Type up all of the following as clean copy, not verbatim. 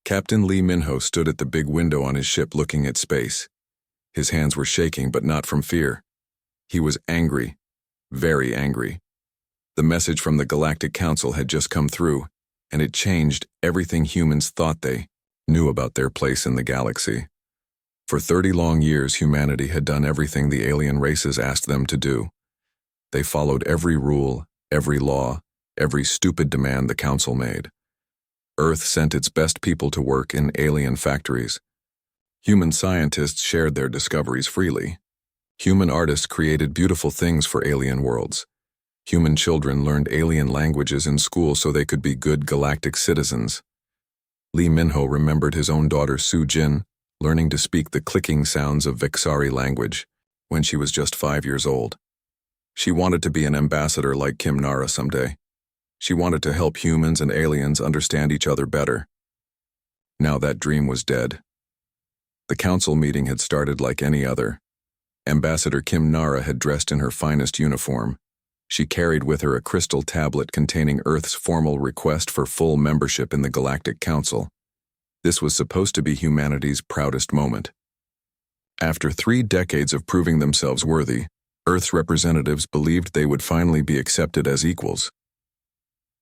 Captain Lee Minho stood at the big window on his ship looking at space. His hands were shaking, but not from fear. He was angry, very angry. The message from the Galactic Council had just come through, and it changed everything humans thought they knew about their place in the galaxy. For 30 long years, humanity had done everything the alien races asked them to do. They followed every rule, every law, every stupid demand the Council made. Earth sent its best people to work in alien factories. Human scientists shared their discoveries freely. Human artists created beautiful things for alien worlds. Human children learned alien languages in school so they could be good galactic citizens. Lee Minho remembered his own daughter Su Jin learning to speak the clicking sounds of Vexari language when she was just 5 years old. She wanted to be an ambassador like Kim Nara someday. She wanted to help humans and aliens understand each other better. Now that dream was dead. The council meeting had started like any other. Ambassador Kim Nara had dressed in her finest uniform. She carried with her a crystal tablet containing Earth's formal request for full membership in the Galactic Council. This was supposed to be humanity's proudest moment. After 3 decades of proving themselves worthy, Earth's representatives believed they would finally be accepted as equals.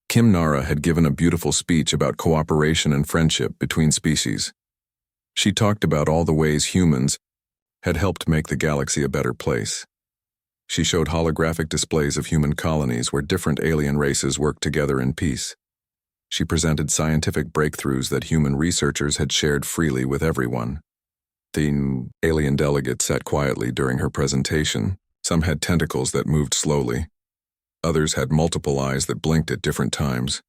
Kim Nara had given a beautiful speech about cooperation and friendship between species. She talked about all the ways humans had helped make the galaxy a better place. She showed holographic displays of human colonies where different alien races worked together in peace. She presented scientific breakthroughs that human researchers had shared freely with everyone. The alien delegates sat quietly during her presentation. Some had tentacles that moved slowly. Others had multiple eyes that blinked at different times.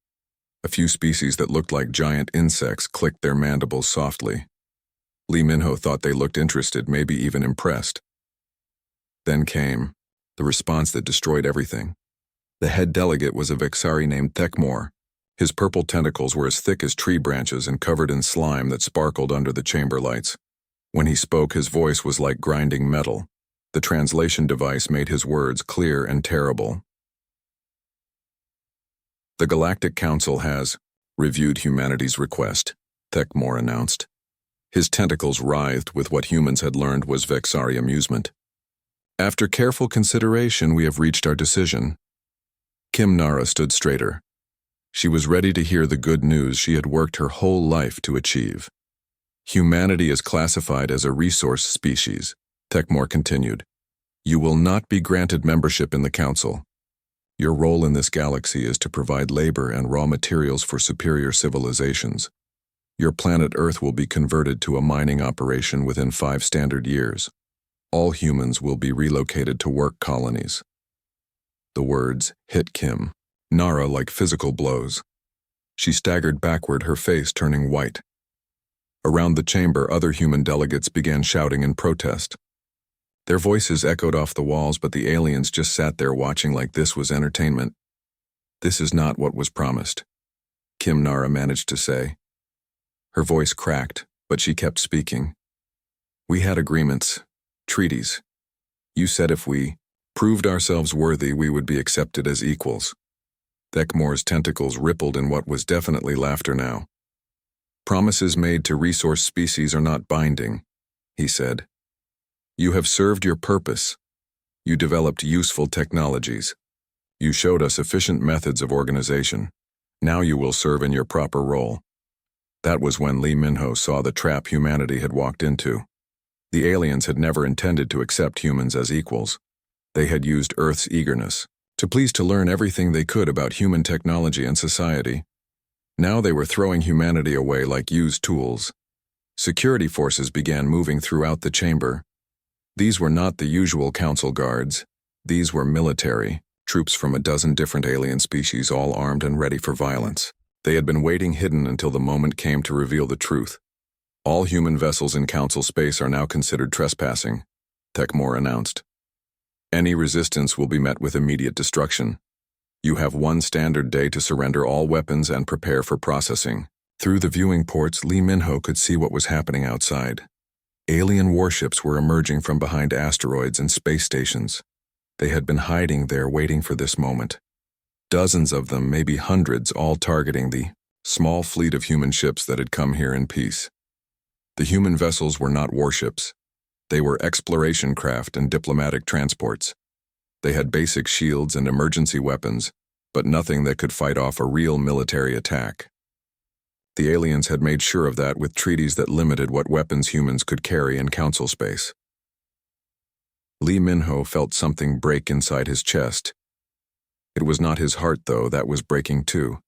A few species that looked like giant insects clicked their mandibles softly. Lee Minho thought they looked interested, maybe even impressed. Then came the response that destroyed everything. The head delegate was a Vexari named Thekmor. His purple tentacles were as thick as tree branches and covered in slime that sparkled under the chamber lights. When he spoke, his voice was like grinding metal. The translation device made his words clear and terrible. The Galactic Council has reviewed humanity's request, Thekmor announced. His tentacles writhed with what humans had learned was Vexari amusement. After careful consideration, we have reached our decision. Kim Nara stood straighter. She was ready to hear the good news she had worked her whole life to achieve. Humanity is classified as a resource species, Thekmor continued. You will not be granted membership in the Council. Your role in this galaxy is to provide labor and raw materials for superior civilizations. Your planet Earth will be converted to a mining operation within 5 standard years. All humans will be relocated to work colonies. The words hit Kim Nara like physical blows. She staggered backward, her face turning white. Around the chamber, other human delegates began shouting in protest. Their voices echoed off the walls, but the aliens just sat there watching like this was entertainment. This is not what was promised, Kim Nara managed to say. Her voice cracked, but she kept speaking. We had agreements, treaties. You said if we proved ourselves worthy, we would be accepted as equals. Thekmor's tentacles rippled in what was definitely laughter now. Promises made to resource species are not binding, he said. You have served your purpose. You developed useful technologies. You showed us efficient methods of organization. Now you will serve in your proper role. That was when Lee Minho saw the trap humanity had walked into. The aliens had never intended to accept humans as equals. They had used Earth's eagerness to learn everything they could about human technology and society. Now they were throwing humanity away like used tools. Security forces began moving throughout the chamber. These were not the usual council guards. These were military, troops from a dozen different alien species, all armed and ready for violence. They had been waiting hidden until the moment came to reveal the truth. All human vessels in council space are now considered trespassing, Thekmor announced. Any resistance will be met with immediate destruction. You have 1 standard day to surrender all weapons and prepare for processing. Through the viewing ports, Lee Minho could see what was happening outside. Alien warships were emerging from behind asteroids and space stations. They had been hiding there waiting for this moment. Dozens of them, maybe hundreds, all targeting the small fleet of human ships that had come here in peace. The human vessels were not warships. They were exploration craft and diplomatic transports. They had basic shields and emergency weapons, but nothing that could fight off a real military attack. The aliens had made sure of that with treaties that limited what weapons humans could carry in council space. Lee Minho felt something break inside his chest. It was not his heart, though, that was breaking too.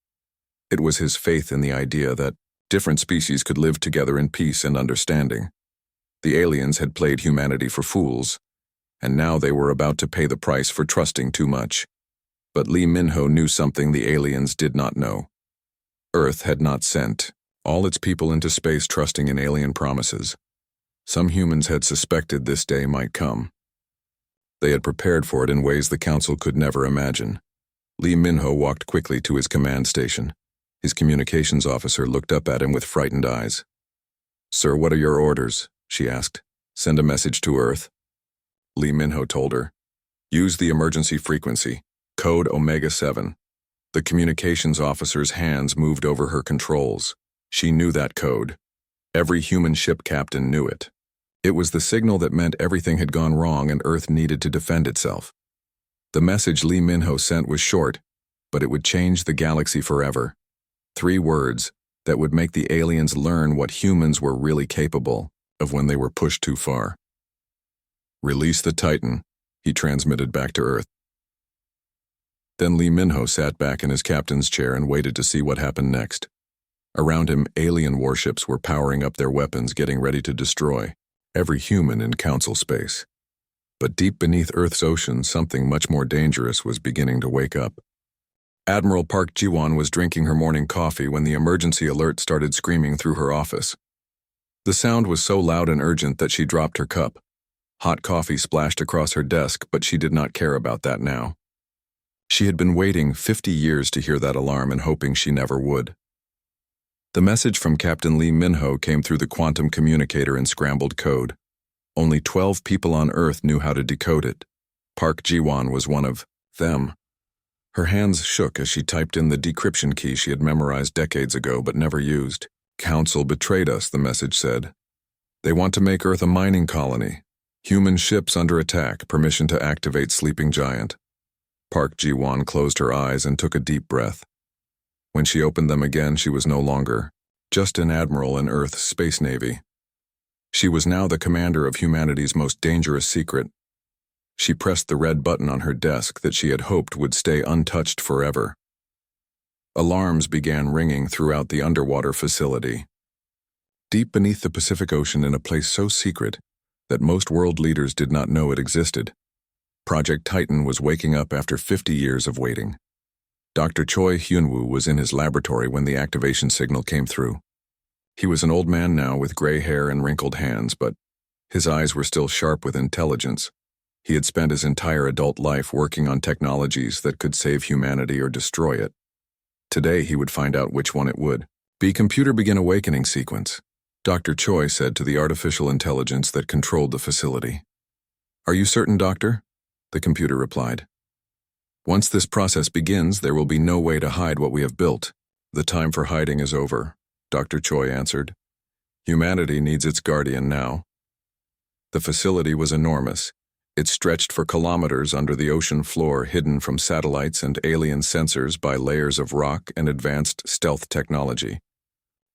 It was his faith in the idea that different species could live together in peace and understanding. The aliens had played humanity for fools, and now they were about to pay the price for trusting too much. But Lee Minho knew something the aliens did not know. Earth had not sent all its people into space trusting in alien promises. Some humans had suspected this day might come. They had prepared for it in ways the council could never imagine. Lee Minho walked quickly to his command station. His communications officer looked up at him with frightened eyes. "Sir, what are your orders?" she asked. "Send a message to Earth." Lee Minho told her. "Use the emergency frequency, code Omega-7. The communications officer's hands moved over her controls. She knew that code. Every human ship captain knew it. It was the signal that meant everything had gone wrong and Earth needed to defend itself. The message Lee Minho sent was short, but it would change the galaxy forever. 3 words that would make the aliens learn what humans were really capable of when they were pushed too far. "Release the Titan," he transmitted back to Earth. Then Lee Minho sat back in his captain's chair and waited to see what happened next. Around him, alien warships were powering up their weapons, getting ready to destroy every human in council space. But deep beneath Earth's ocean, something much more dangerous was beginning to wake up. Admiral Park Ji-won was drinking her morning coffee when the emergency alert started screaming through her office. The sound was so loud and urgent that she dropped her cup. Hot coffee splashed across her desk, but she did not care about that now. She had been waiting 50 years to hear that alarm and hoping she never would. The message from Captain Lee Minho came through the quantum communicator in scrambled code. Only 12 people on Earth knew how to decode it. Park Ji-won was one of them. Her hands shook as she typed in the decryption key she had memorized decades ago but never used. "Council betrayed us," the message said. "They want to make Earth a mining colony. Human ships under attack, permission to activate Sleeping Giant." Park Ji-won closed her eyes and took a deep breath. When she opened them again, she was no longer just an admiral in Earth's space navy. She was now the commander of humanity's most dangerous secret. She pressed the red button on her desk that she had hoped would stay untouched forever. Alarms began ringing throughout the underwater facility. Deep beneath the Pacific Ocean, in a place so secret that most world leaders did not know it existed, Project Titan was waking up after 50 years of waiting. Dr. Choi Hyun-woo was in his laboratory when the activation signal came through. He was an old man now with gray hair and wrinkled hands, but his eyes were still sharp with intelligence. He had spent his entire adult life working on technologies that could save humanity or destroy it. Today he would find out which one it would. "The computer begin awakening sequence," Dr. Choi said to the artificial intelligence that controlled the facility. "Are you certain, Doctor?" The computer replied. "Once this process begins, there will be no way to hide what we have built. The time for hiding is over," Dr. Choi answered. "Humanity needs its guardian now." The facility was enormous. It stretched for kilometers under the ocean floor, hidden from satellites and alien sensors by layers of rock and advanced stealth technology.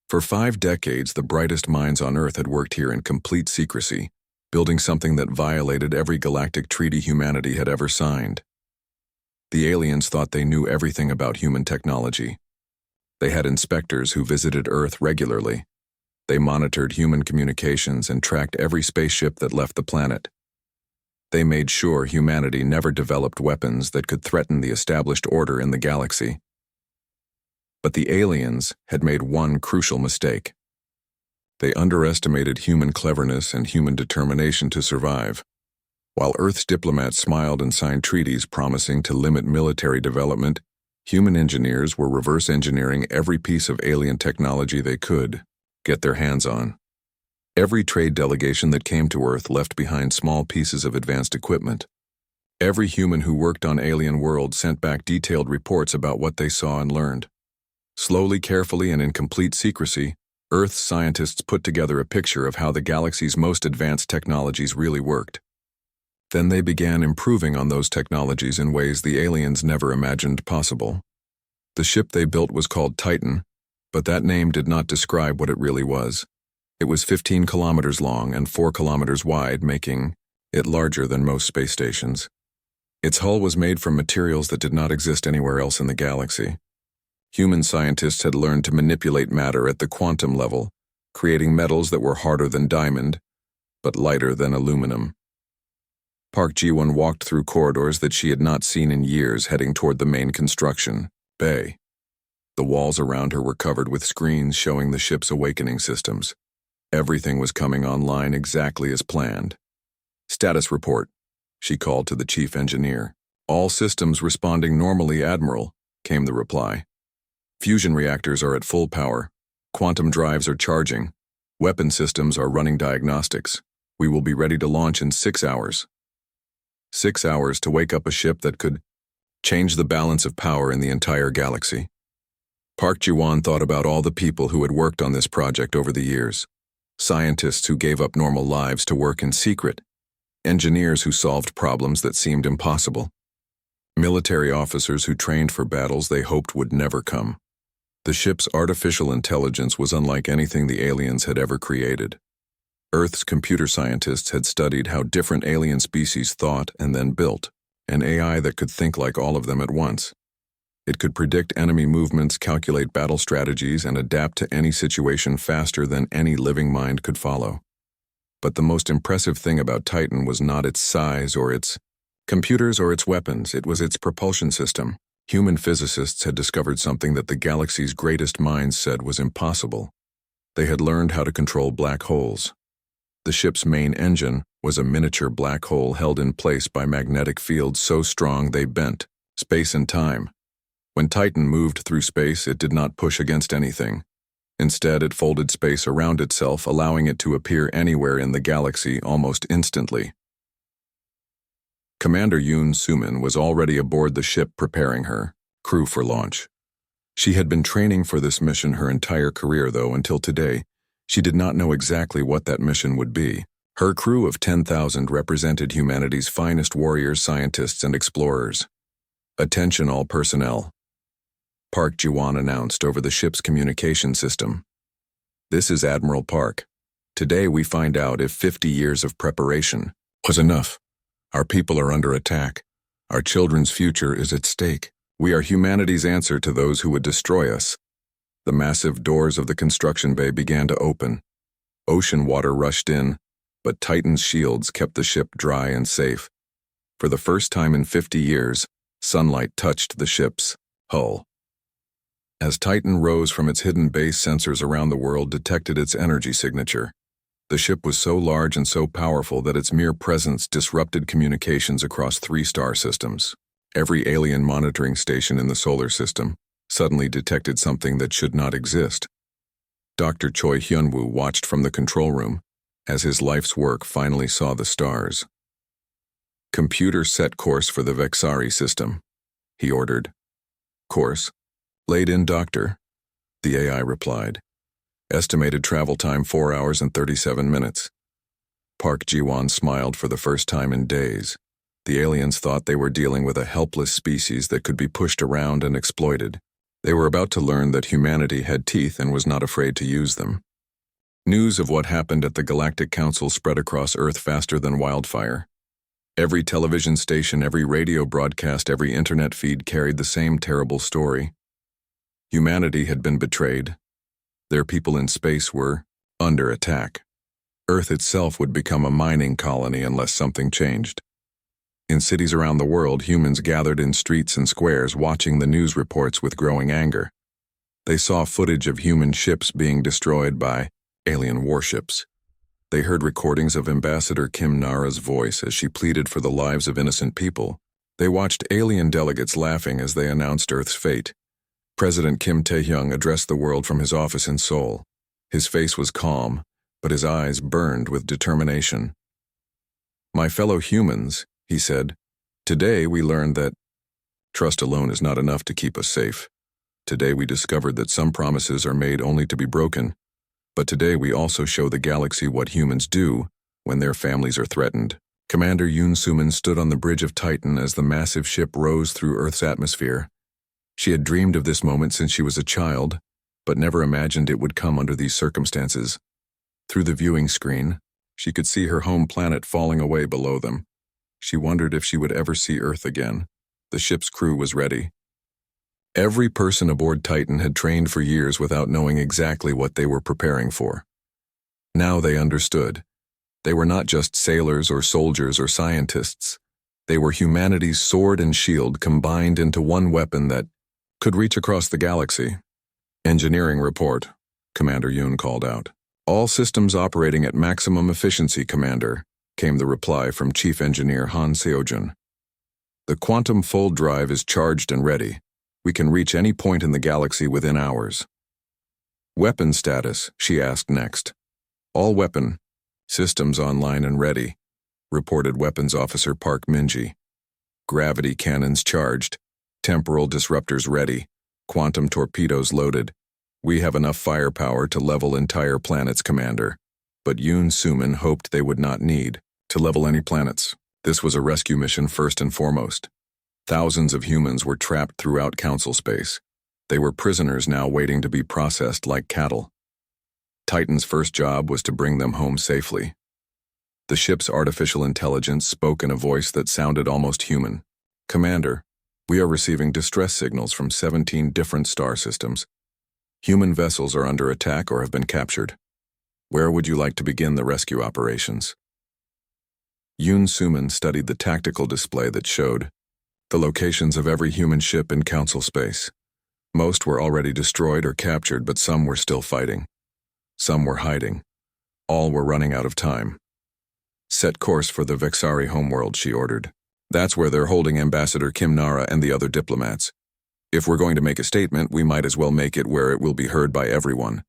For 5 decades, the brightest minds on Earth had worked here in complete secrecy, building something that violated every galactic treaty humanity had ever signed. The aliens thought they knew everything about human technology. They had inspectors who visited Earth regularly. They monitored human communications and tracked every spaceship that left the planet. They made sure humanity never developed weapons that could threaten the established order in the galaxy. But the aliens had made one crucial mistake. They underestimated human cleverness and human determination to survive. While Earth's diplomats smiled and signed treaties promising to limit military development, human engineers were reverse engineering every piece of alien technology they could get their hands on. Every trade delegation that came to Earth left behind small pieces of advanced equipment. Every human who worked on alien worlds sent back detailed reports about what they saw and learned. Slowly, carefully, and in complete secrecy, Earth's scientists put together a picture of how the galaxy's most advanced technologies really worked. Then they began improving on those technologies in ways the aliens never imagined possible. The ship they built was called Titan, but that name did not describe what it really was. It was 15 kilometers long and 4 kilometers wide, making it larger than most space stations. Its hull was made from materials that did not exist anywhere else in the galaxy. Human scientists had learned to manipulate matter at the quantum level, creating metals that were harder than diamond, but lighter than aluminum. Park Ji-won walked through corridors that she had not seen in years, heading toward the main construction bay. The walls around her were covered with screens showing the ship's awakening systems. Everything was coming online exactly as planned. "Status report," she called to the chief engineer. "All systems responding normally, Admiral," came the reply. "Fusion reactors are at full power. Quantum drives are charging. Weapon systems are running diagnostics. We will be ready to launch in 6 hours. 6 hours to wake up a ship that could change the balance of power in the entire galaxy." Park Ji-won thought about all the people who had worked on this project over the years. Scientists who gave up normal lives to work in secret. Engineers who solved problems that seemed impossible. Military officers who trained for battles they hoped would never come. The ship's artificial intelligence was unlike anything the aliens had ever created. Earth's computer scientists had studied how different alien species thought and then built an AI that could think like all of them at once. It could predict enemy movements, calculate battle strategies, and adapt to any situation faster than any living mind could follow. But the most impressive thing about Titan was not its size or its computers or its weapons, it was its propulsion system. Human physicists had discovered something that the galaxy's greatest minds said was impossible. They had learned how to control black holes. The ship's main engine was a miniature black hole held in place by magnetic fields so strong they bent space and time. When Titan moved through space, it did not push against anything. Instead, it folded space around itself, allowing it to appear anywhere in the galaxy almost instantly. Commander Yoon Sumin was already aboard the ship preparing her crew for launch. She had been training for this mission her entire career, though, until today. She did not know exactly what that mission would be. Her crew of 10,000 represented humanity's finest warriors, scientists, and explorers. "Attention all personnel," Park Ji-won announced over the ship's communication system. "This is Admiral Park. Today we find out if 50 years of preparation was enough. Our people are under attack. Our children's future is at stake. We are humanity's answer to those who would destroy us." The massive doors of the construction bay began to open. Ocean water rushed in, but Titan's shields kept the ship dry and safe. For the first time in 50 years, sunlight touched the ship's hull. As Titan rose from its hidden base, sensors around the world detected its energy signature. The ship was so large and so powerful that its mere presence disrupted communications across 3 star systems. Every alien monitoring station in the solar system suddenly detected something that should not exist. Dr. Choi Hyun-woo watched from the control room as his life's work finally saw the stars. "Computer set course for the Vexari system," he ordered. "Course? Laid in, Doctor," the AI replied. "Estimated travel time 4 hours and 37 minutes. Park Ji-won smiled for the first time in days. The aliens thought they were dealing with a helpless species that could be pushed around and exploited. They were about to learn that humanity had teeth and was not afraid to use them. News of what happened at the Galactic Council spread across Earth faster than wildfire. Every television station, every radio broadcast, every internet feed carried the same terrible story. Humanity had been betrayed. Their people in space were under attack. Earth itself would become a mining colony unless something changed. In cities around the world, humans gathered in streets and squares watching the news reports with growing anger. They saw footage of human ships being destroyed by alien warships. They heard recordings of Ambassador Kim Nara's voice as she pleaded for the lives of innocent people. They watched alien delegates laughing as they announced Earth's fate. President Kim Tae-hyung addressed the world from his office in Seoul. His face was calm, but his eyes burned with determination. "My fellow humans," he said, "today we learned that trust alone is not enough to keep us safe. Today we discovered that some promises are made only to be broken, but today we also show the galaxy what humans do when their families are threatened. Commander Yoon Suman stood on the bridge of Titan as the massive ship rose through Earth's atmosphere. She had dreamed of this moment since she was a child, but never imagined it would come under these circumstances. Through the viewing screen, she could see her home planet falling away below them. She wondered if she would ever see Earth again. The ship's crew was ready. Every person aboard Titan had trained for years without knowing exactly what they were preparing for. Now they understood. They were not just sailors or soldiers or scientists. They were humanity's sword and shield combined into one weapon that could reach across the galaxy. Engineering report, Commander Yoon called out. All systems operating at maximum efficiency, Commander, came the reply from Chief Engineer Han Seojun. The quantum fold drive is charged and ready. We can reach any point in the galaxy within hours. Weapon status, she asked next. All weapon systems online and ready, reported Weapons Officer Park Minji. Gravity cannons charged, temporal disruptors ready, quantum torpedoes loaded. We have enough firepower to level entire planets, Commander. But Yoon Suman hoped they would not need to level any planets. This was a rescue mission first and foremost. Thousands of humans were trapped throughout Council space. They were prisoners now waiting to be processed like cattle. Titan's first job was to bring them home safely. The ship's artificial intelligence spoke in a voice that sounded almost human. Commander, we are receiving distress signals from 17 different star systems. Human vessels are under attack or have been captured. Where would you like to begin the rescue operations? Yoon Suman studied the tactical display that showed the locations of every human ship in Council space. Most were already destroyed or captured, but some were still fighting. Some were hiding. All were running out of time. Set course for the Vexari homeworld, she ordered. That's where they're holding Ambassador Kim Nara and the other diplomats. If we're going to make a statement, we might as well make it where it will be heard by everyone.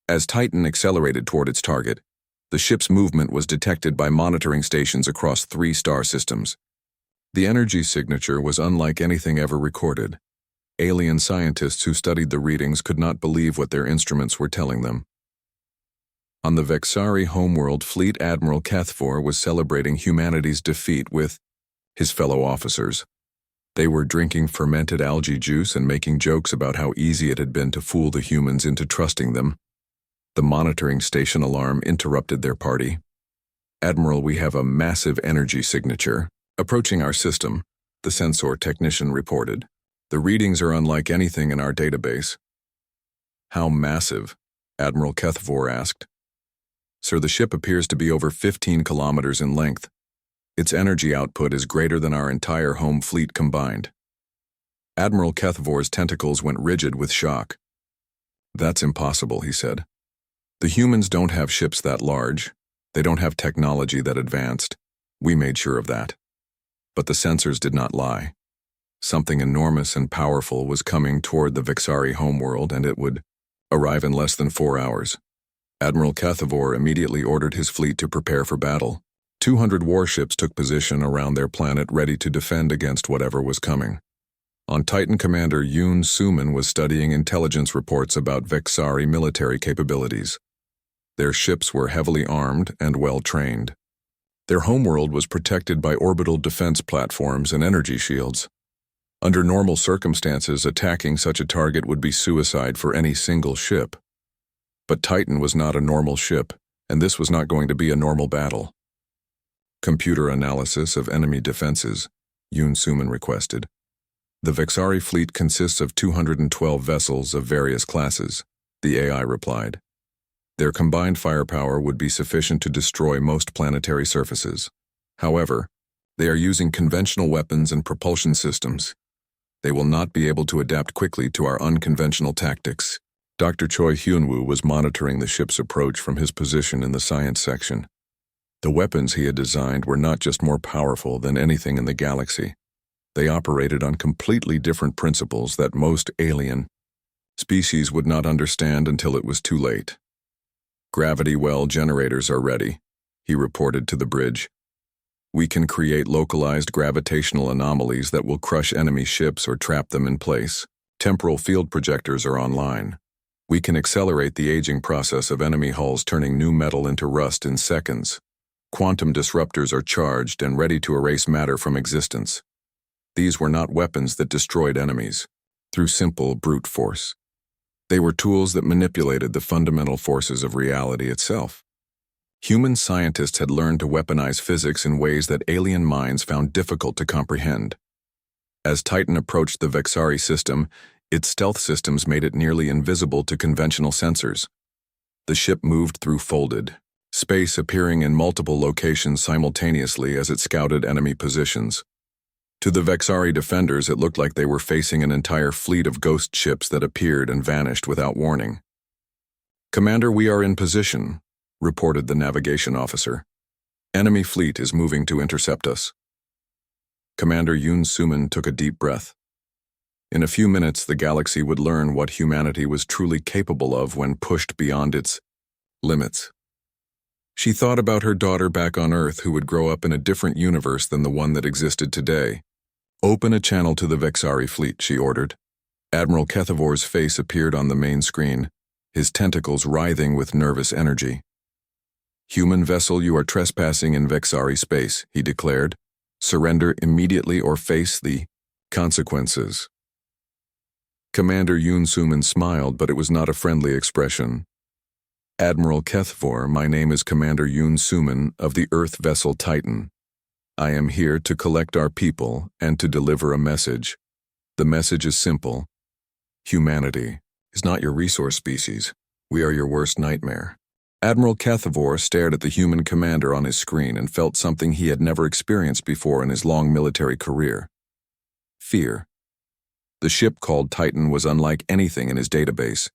As Titan accelerated toward its target, the ship's movement was detected by monitoring stations across 3 star systems. The energy signature was unlike anything ever recorded. Alien scientists who studied the readings could not believe what their instruments were telling them. On the Vexari homeworld, Fleet Admiral Cathfor was celebrating humanity's defeat with his fellow officers. They were drinking fermented algae juice and making jokes about how easy it had been to fool the humans into trusting them. The monitoring station alarm interrupted their party. Admiral, we have a massive energy signature approaching our system, the sensor technician reported. The readings are unlike anything in our database. How massive? Admiral Cathfor asked. Sir, the ship appears to be over 15 kilometers in length. Its energy output is greater than our entire home fleet combined. Admiral Cathvor's tentacles went rigid with shock. That's impossible, he said. The humans don't have ships that large. They don't have technology that advanced. We made sure of that. But the sensors did not lie. Something enormous and powerful was coming toward the Vexari homeworld, and it would arrive in less than 4 hours. Admiral Cathvor immediately ordered his fleet to prepare for battle. 200 warships took position around their planet, ready to defend against whatever was coming. On Titan, Commander Yoon Suman was studying intelligence reports about Vexari military capabilities. Their ships were heavily armed and well-trained. Their homeworld was protected by orbital defense platforms and energy shields. Under normal circumstances, attacking such a target would be suicide for any single ship. But Titan was not a normal ship, and this was not going to be a normal battle. Computer analysis of enemy defenses, Yoon Suman requested. The Vexari fleet consists of 212 vessels of various classes, the AI replied. Their combined firepower would be sufficient to destroy most planetary surfaces. However, they are using conventional weapons and propulsion systems. They will not be able to adapt quickly to our unconventional tactics. Dr. Choi Hyunwoo was monitoring the ship's approach from his position in the science section. The weapons he had designed were not just more powerful than anything in the galaxy. They operated on completely different principles that most alien species would not understand until it was too late. Gravity well generators are ready, he reported to the bridge. We can create localized gravitational anomalies that will crush enemy ships or trap them in place. Temporal field projectors are online. We can accelerate the aging process of enemy hulls, turning new metal into rust in seconds. Quantum disruptors are charged and ready to erase matter from existence. These were not weapons that destroyed enemies through simple brute force. They were tools that manipulated the fundamental forces of reality itself. Human scientists had learned to weaponize physics in ways that alien minds found difficult to comprehend. As Titan approached the Vexari system, its stealth systems made it nearly invisible to conventional sensors. The ship moved through folded space, appearing in multiple locations simultaneously as it scouted enemy positions. To the Vexari defenders, it looked like they were facing an entire fleet of ghost ships that appeared and vanished without warning. "Commander, we are in position," reported the navigation officer. "Enemy fleet is moving to intercept us." Commander Yoon Suman took a deep breath. In a few minutes, the galaxy would learn what humanity was truly capable of when pushed beyond its limits. She thought about her daughter back on Earth, who would grow up in a different universe than the one that existed today. "Open a channel to the Vexari fleet," she ordered. Admiral Kethavor's face appeared on the main screen, his tentacles writhing with nervous energy. "Human vessel, you are trespassing in Vexari space," he declared. "Surrender immediately or face the consequences." Commander Yoon Suman smiled, but it was not a friendly expression. "Admiral Kethavor, my name is Commander Yoon Suman of the Earth vessel Titan. I am here to collect our people and to deliver a message. The message is simple. Humanity is not your resource species. We are your worst nightmare." Admiral Kethavor stared at the human commander on his screen and felt something he had never experienced before in his long military career. Fear. The ship called Titan was unlike anything in his database.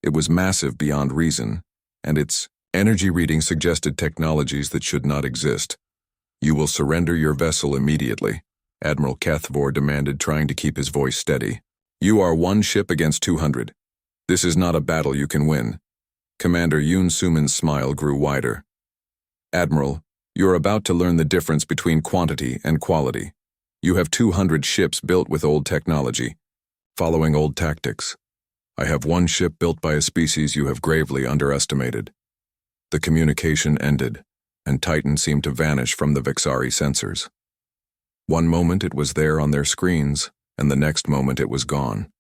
It was massive beyond reason, and its energy reading suggested technologies that should not exist. "You will surrender your vessel immediately," Admiral Kethavor demanded, trying to keep his voice steady. "You are one ship against 200. This is not a battle you can win." Commander Yoon Suman's smile grew wider. "Admiral, you're about to learn the difference between quantity and quality. You have 200 ships built with old technology, following old tactics. I have one ship built by a species you have gravely underestimated." The communication ended, and Titan seemed to vanish from the Vexari sensors. One moment it was there on their screens, and the next moment it was gone.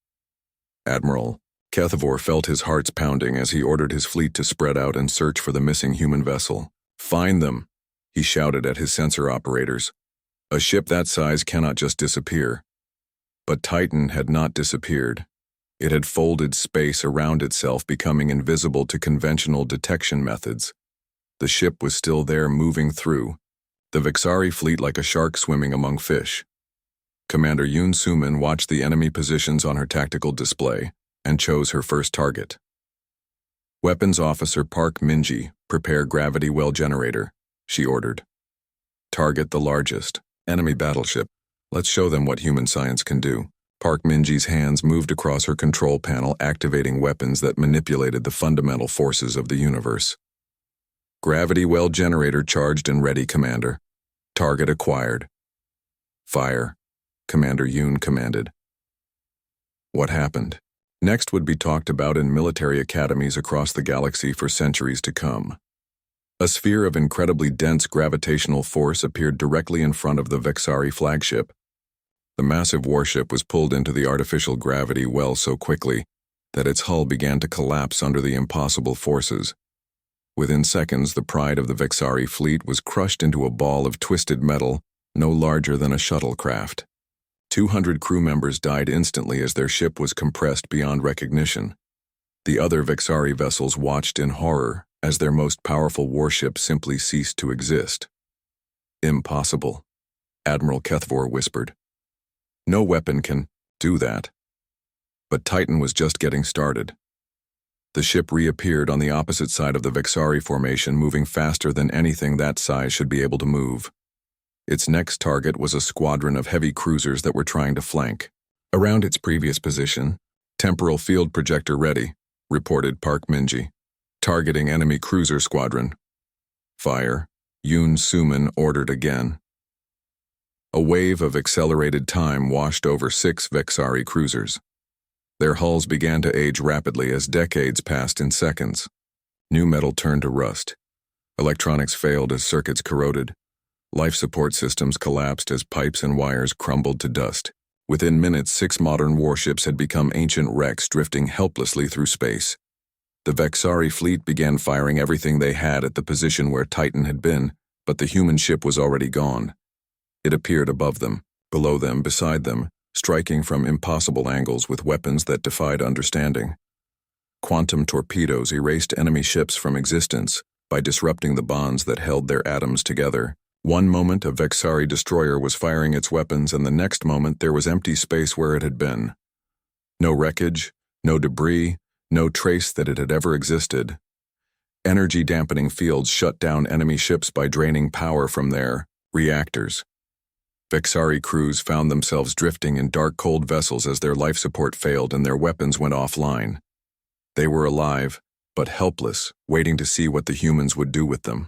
Admiral Kethavor felt his heart's pounding as he ordered his fleet to spread out and search for the missing human vessel. "Find them," he shouted at his sensor operators. "A ship that size cannot just disappear." But Titan had not disappeared. It had folded space around itself, becoming invisible to conventional detection methods. The ship was still there, moving through the Vexari fleet like a shark swimming among fish. Commander Yoon Suman watched the enemy positions on her tactical display and chose her first target. "Weapons Officer Park Minji, prepare gravity well generator," she ordered. "Target the largest enemy battleship. Let's show them what human science can do." Park Minji's hands moved across her control panel, activating weapons that manipulated the fundamental forces of the universe. "Gravity well generator charged and ready, Commander. Target acquired." "Fire," Commander Yoon commanded. What happened next would be talked about in military academies across the galaxy for centuries to come. A sphere of incredibly dense gravitational force appeared directly in front of the Vexari flagship. The massive warship was pulled into the artificial gravity well so quickly that its hull began to collapse under the impossible forces. Within seconds, the pride of the Vexari fleet was crushed into a ball of twisted metal no larger than a shuttlecraft. 200 crew members died instantly as their ship was compressed beyond recognition. The other Vexari vessels watched in horror as their most powerful warship simply ceased to exist. "Impossible," Admiral Kethavor whispered. "No weapon can do that." But Titan was just getting started. The ship reappeared on the opposite side of the Vexari formation, moving faster than anything that size should be able to move. Its next target was a squadron of heavy cruisers that were trying to flank. Around its previous position, "Temporal field projector ready," reported Park Minji. "Targeting enemy cruiser squadron." "Fire," Yoon Suman ordered again. A wave of accelerated time washed over 6 Vexari cruisers. Their hulls began to age rapidly as decades passed in seconds. New metal turned to rust. Electronics failed as circuits corroded. Life support systems collapsed as pipes and wires crumbled to dust. Within minutes, 6 modern warships had become ancient wrecks drifting helplessly through space. The Vexari fleet began firing everything they had at the position where Titan had been, but the human ship was already gone. It appeared above them, below them, beside them, striking from impossible angles with weapons that defied understanding. Quantum torpedoes erased enemy ships from existence by disrupting the bonds that held their atoms together. One moment, a Vexari destroyer was firing its weapons, and the next moment there was empty space where it had been. No wreckage, no debris, no trace that it had ever existed. Energy-dampening fields shut down enemy ships by draining power from their reactors. Vexari crews found themselves drifting in dark, cold vessels as their life support failed and their weapons went offline. They were alive, but helpless, waiting to see what the humans would do with them.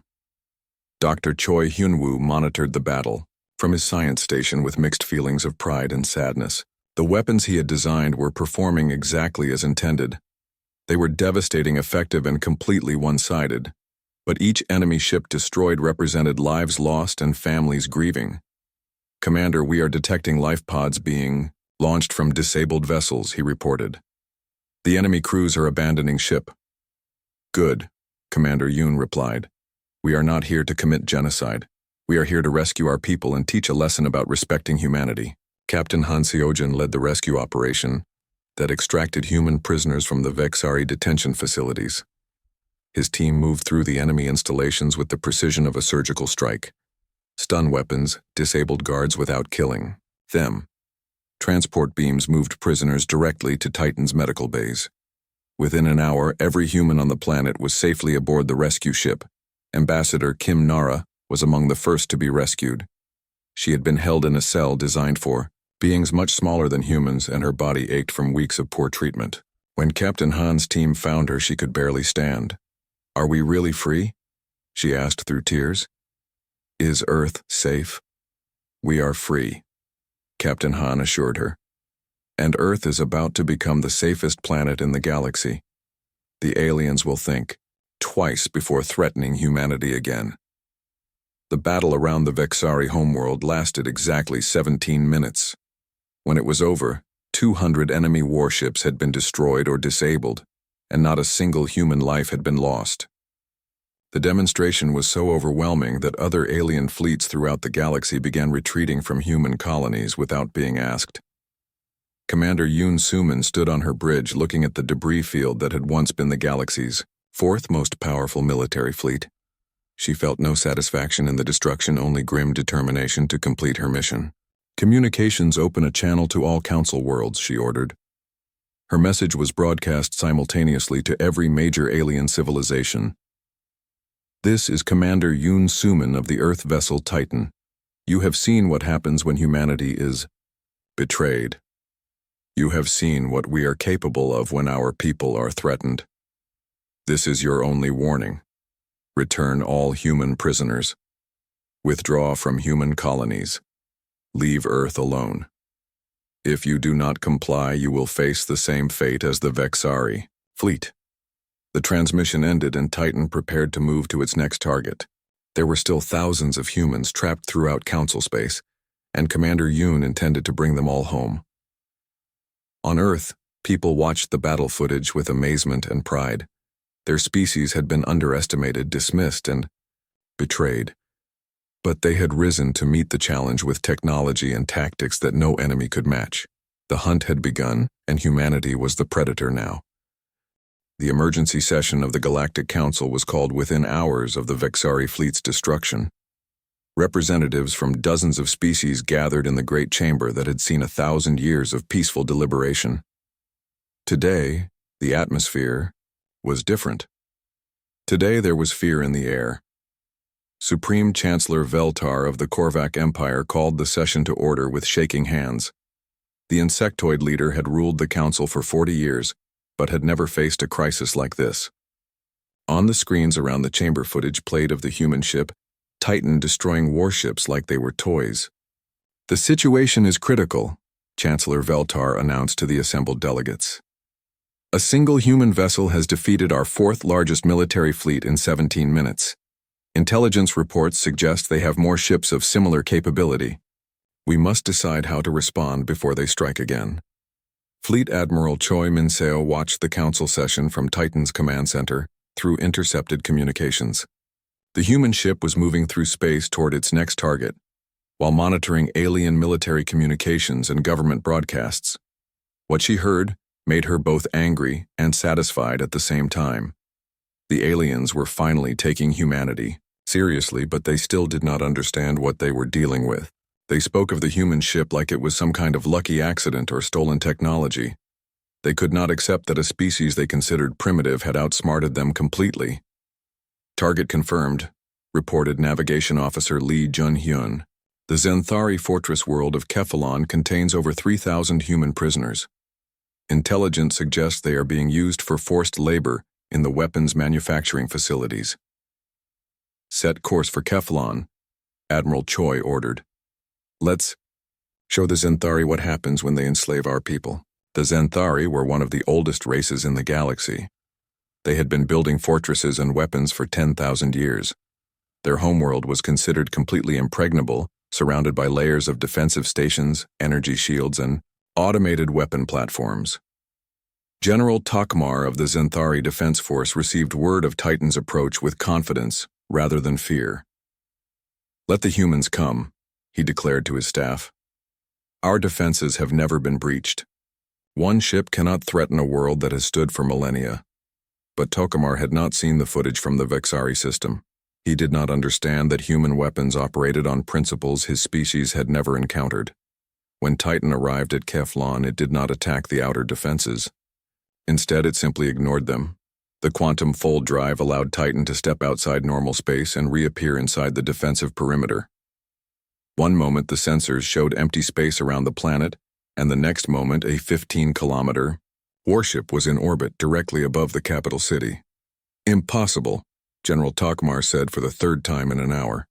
Dr. Choi Hyunwoo monitored the battle from his science station with mixed feelings of pride and sadness. The weapons he had designed were performing exactly as intended. They were devastating, effective, and completely one-sided. But each enemy ship destroyed represented lives lost and families grieving. "Commander, we are detecting life pods being launched from disabled vessels," he reported. "The enemy crews are abandoning ship." "Good," Commander Yoon replied. "We are not here to commit genocide. We are here to rescue our people and teach a lesson about respecting humanity." Captain Han Seojin led the rescue operation that extracted human prisoners from the Vexari detention facilities. His team moved through the enemy installations with the precision of a surgical strike. Stun weapons disabled guards without killing them. Transport beams moved prisoners directly to Titan's medical bays. Within an hour, every human on the planet was safely aboard the rescue ship. Ambassador Kim Nara was among the first to be rescued. She had been held in a cell designed for beings much smaller than humans, and her body ached from weeks of poor treatment. When Captain Han's team found her, she could barely stand. "Are we really free?" she asked through tears. "Is Earth safe?" "We are free," Captain Han assured her. "And Earth is about to become the safest planet in the galaxy. The aliens will think twice before threatening humanity again." The battle around the Vexari homeworld lasted exactly 17 minutes. When it was over, 200 enemy warships had been destroyed or disabled, and not a single human life had been lost. The demonstration was so overwhelming that other alien fleets throughout the galaxy began retreating from human colonies without being asked. Commander Yoon Soo-min stood on her bridge looking at the debris field that had once been the galaxy's fourth most powerful military fleet. She felt no satisfaction in the destruction, only grim determination to complete her mission. "Communications, open a channel to all Council worlds," she ordered. Her message was broadcast simultaneously to every major alien civilization. "This is Commander Yoon Soo-min of the Earth vessel Titan. You have seen what happens when humanity is betrayed. You have seen what we are capable of when our people are threatened. This is your only warning. Return all human prisoners. Withdraw from human colonies. Leave Earth alone. If you do not comply, you will face the same fate as the Vexari fleet." The transmission ended and Titan prepared to move to its next target. There were still thousands of humans trapped throughout Council space, and Commander Yoon intended to bring them all home. On Earth, people watched the battle footage with amazement and pride. Their species had been underestimated, dismissed, and betrayed. But they had risen to meet the challenge with technology and tactics that no enemy could match. The hunt had begun, and humanity was the predator now. The emergency session of the Galactic Council was called within hours of the Vexari fleet's destruction. Representatives from dozens of species gathered in the great chamber that had seen 1,000 years of peaceful deliberation. Today, the atmosphere was different. Today there was fear in the air. Supreme Chancellor Veltar of the Korvac Empire called the session to order with shaking hands. The insectoid leader had ruled the council for 40 years, but had never faced a crisis like this. On the screens around the chamber, footage played of the human ship Titan destroying warships like they were toys. "The situation is critical," Chancellor Veltar announced to the assembled delegates. A single human vessel has defeated our fourth-largest military fleet in 17 minutes. Intelligence reports suggest they have more ships of similar capability. We must decide how to respond before they strike again. Fleet Admiral Choi Min-seo watched the council session from Titan's command center through intercepted communications. The human ship was moving through space toward its next target, while monitoring alien military communications and government broadcasts. What she heard made her both angry and satisfied at the same time. The aliens were finally taking humanity seriously, but they still did not understand what they were dealing with. They spoke of the human ship like it was some kind of lucky accident or stolen technology. They could not accept that a species they considered primitive had outsmarted them completely. Target confirmed, reported Navigation Officer Lee Jun-hyun. The Zenthari fortress world of Kephalon contains over 3,000 human prisoners. Intelligence suggests they are being used for forced labor in the weapons manufacturing facilities. Set course for Kephalon, Admiral Choi ordered. Let's show the Zenthari what happens when they enslave our people. The Zenthari were one of the oldest races in the galaxy. They had been building fortresses and weapons for 10,000 years. Their homeworld was considered completely impregnable, surrounded by layers of defensive stations, energy shields, and automated weapon platforms. General Takmar of the Zenthari Defense Force received word of Titan's approach with confidence rather than fear. Let the humans come, he declared to his staff. Our defenses have never been breached. One ship cannot threaten a world that has stood for millennia. But Tokamar had not seen the footage from the Vexari system. He did not understand that human weapons operated on principles his species had never encountered. When Titan arrived at Kephalon, it did not attack the outer defenses. Instead, it simply ignored them. The quantum fold drive allowed Titan to step outside normal space and reappear inside the defensive perimeter. One moment the sensors showed empty space around the planet, and the next moment a 15-kilometer Warship was in orbit directly above the capital city. Impossible, General Takmar said for the third time in an hour.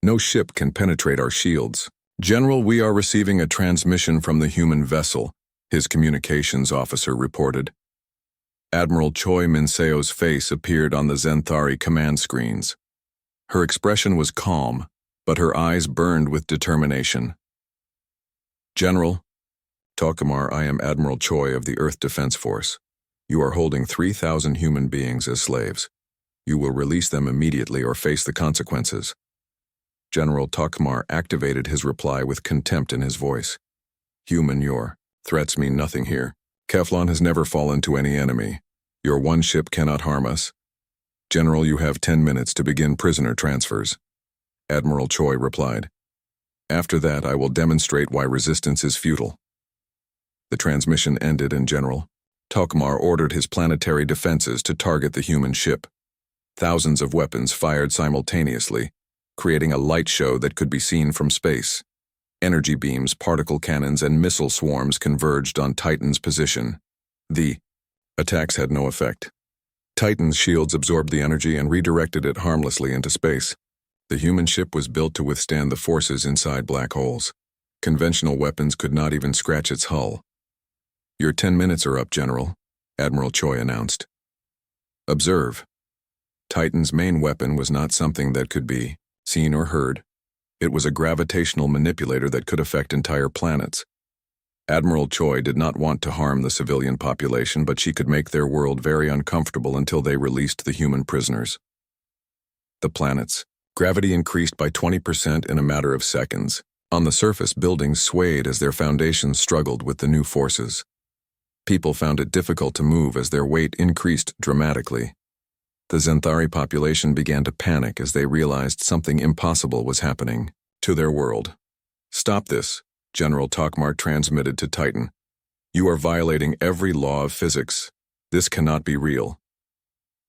No ship can penetrate our shields. General, we are receiving a transmission from the human vessel, his communications officer reported. Admiral Choi Min-seo's face appeared on the Zenthari command screens. Her expression was calm, but her eyes burned with determination. General Tokamar, I am Admiral Choi of the Earth Defense Force. You are holding 3,000 human beings as slaves. You will release them immediately or face the consequences. General Tokamar activated his reply with contempt in his voice. Human, your threats mean nothing here. Kephalon has never fallen to any enemy. Your one ship cannot harm us. General, you have 10 minutes to begin prisoner transfers. Admiral Choi replied. After that, I will demonstrate why resistance is futile. The transmission ended and General Tokamar ordered his planetary defenses to target the human ship. Thousands of weapons fired simultaneously, creating a light show that could be seen from space. Energy beams, particle cannons, and missile swarms converged on Titan's position. The attacks had no effect. Titan's shields absorbed the energy and redirected it harmlessly into space. The human ship was built to withstand the forces inside black holes. Conventional weapons could not even scratch its hull. Your 10 minutes are up, General, Admiral Choi announced. Observe. Titan's main weapon was not something that could be seen or heard. It was a gravitational manipulator that could affect entire planets. Admiral Choi did not want to harm the civilian population, but she could make their world very uncomfortable until they released the human prisoners. The planets. Gravity increased by 20% in a matter of seconds. On the surface, buildings swayed as their foundations struggled with the new forces. People found it difficult to move as their weight increased dramatically. The Zenthari population began to panic as they realized something impossible was happening to their world. Stop this, General Takmar transmitted to Titan. You are violating every law of physics. This cannot be real.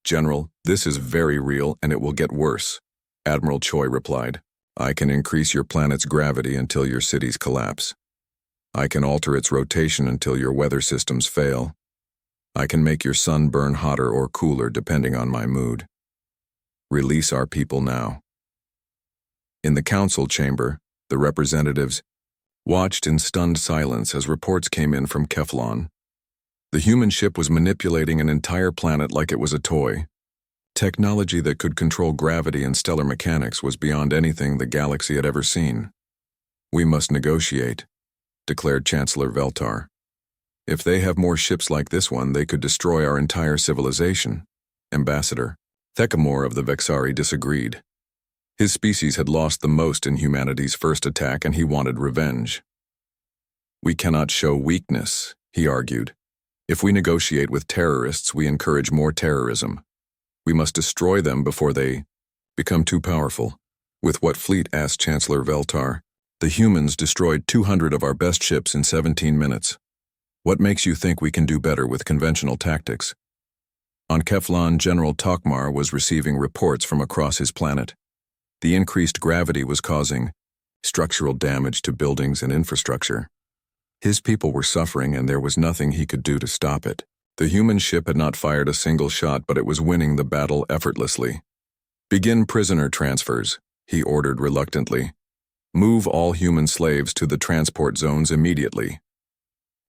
General, this is very real and it will get worse, Admiral Choi replied. I can increase your planet's gravity until your cities collapse. I can alter its rotation until your weather systems fail. I can make your sun burn hotter or cooler depending on my mood. Release our people now. In the council chamber, the representatives watched in stunned silence as reports came in from Keflon. The human ship was manipulating an entire planet like it was a toy. Technology that could control gravity and stellar mechanics was beyond anything the galaxy had ever seen. "We must negotiate," declared Chancellor Veltar. "If they have more ships like this one, they could destroy our entire civilization." Ambassador Thecamore of the Vexari disagreed. His species had lost the most in humanity's first attack, and he wanted revenge. "We cannot show weakness," he argued. "If we negotiate with terrorists, we encourage more terrorism. We must destroy them before they become too powerful." "With what fleet?" asked Chancellor Veltar. "The humans destroyed 200 of our best ships in 17 minutes. What makes you think we can do better with conventional tactics?" On Keflon, General Tokmar was receiving reports from across his planet. The increased gravity was causing structural damage to buildings and infrastructure. His people were suffering, and there was nothing he could do to stop it. The human ship had not fired a single shot, but it was winning the battle effortlessly. "Begin prisoner transfers," he ordered reluctantly. "Move all human slaves to the transport zones immediately."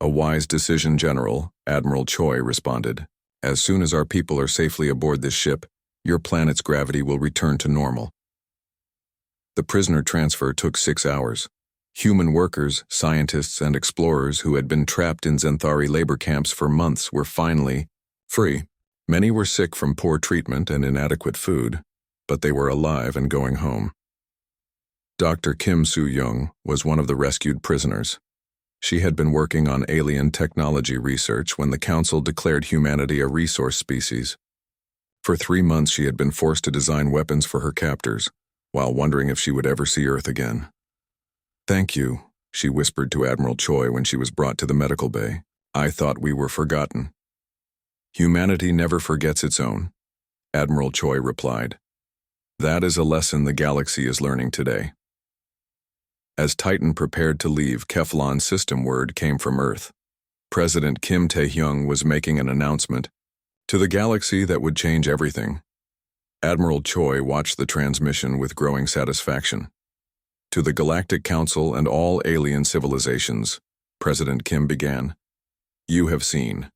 "A wise decision, General," Admiral Choi responded. "As soon as our people are safely aboard this ship, your planet's gravity will return to normal." The prisoner transfer took 6 hours. Human workers, scientists, and explorers who had been trapped in Zenthari labor camps for months were finally free. Many were sick from poor treatment and inadequate food, but they were alive and going home. Dr. Kim Soo-young was one of the rescued prisoners. She had been working on alien technology research when the Council declared humanity a resource species. For 3 months she had been forced to design weapons for her captors, while wondering if she would ever see Earth again. "Thank you," she whispered to Admiral Choi when she was brought to the medical bay. "I thought we were forgotten." "Humanity never forgets its own," Admiral Choi replied. "That is a lesson the galaxy is learning today." As Titan prepared to leave, Keflon system word came from Earth. President Kim Tae-hyung was making an announcement to the galaxy that would change everything. Admiral Choi watched the transmission with growing satisfaction. "To the Galactic Council and all alien civilizations," President Kim began. "You have seen